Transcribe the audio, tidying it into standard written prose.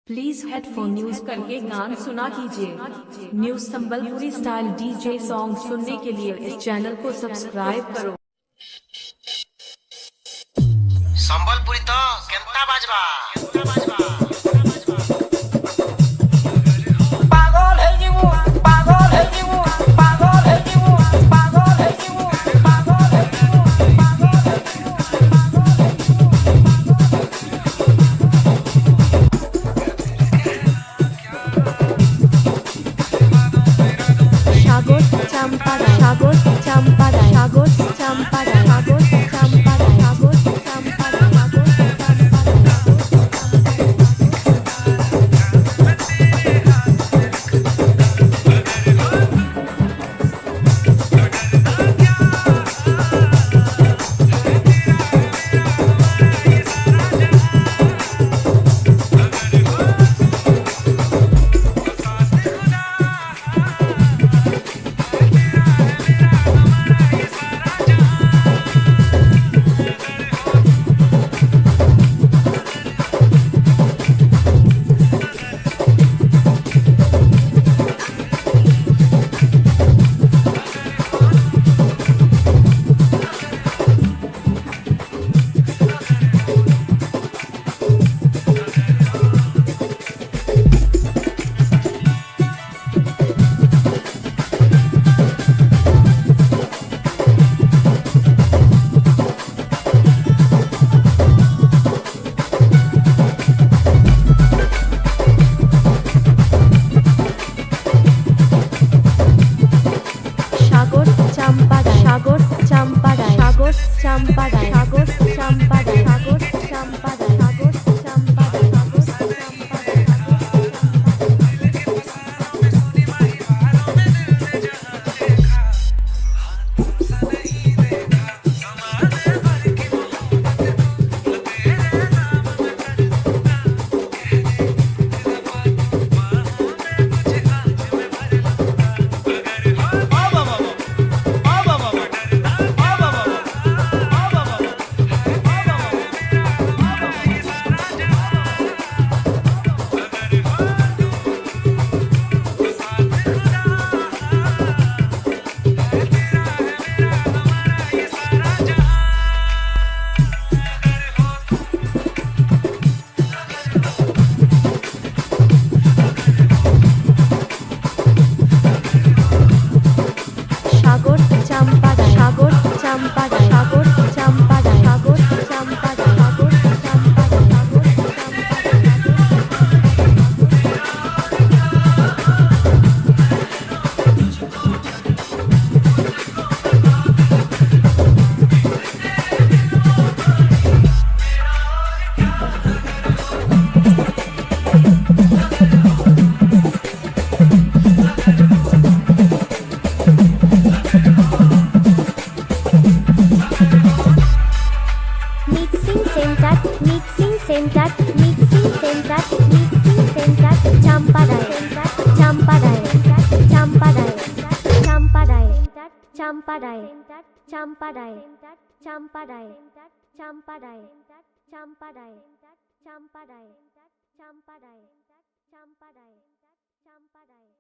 Please headphone news करके गान सुना कीजिए। News Sambalpuri style DJ song सुनने के लिए इस चैनल को सब्सक्राइब करो। संबलपुरी तो केंता बाजवा पागल है जीवो पागल है जीवो पागल है जीवो पागल है जीवो पागल है जीवो पागल है সাগর চাম্পারা সাগর চাম্পারা সাগর চাম্পারা সাগর চাম্পারা সাগর চাম্পারা সাগর সাগর চাম্পারা সাগর চাম্পারা সাগর চাম্পারা সাগর চাম্পারা সাগর চাম্পারা সাগর চাম্পারা সাগর চাম্পারা সাগর চাম্পারা সাগর চাম্পারা সাগর চাম্পারা সাগর চাম্পারায় চাম্পারায় চাম্পারায় চাম্পারায় চাম্পারায় চাম্পারায় চাম্পারায় চাম্পারায় চাম্পারায় চাম্পারায়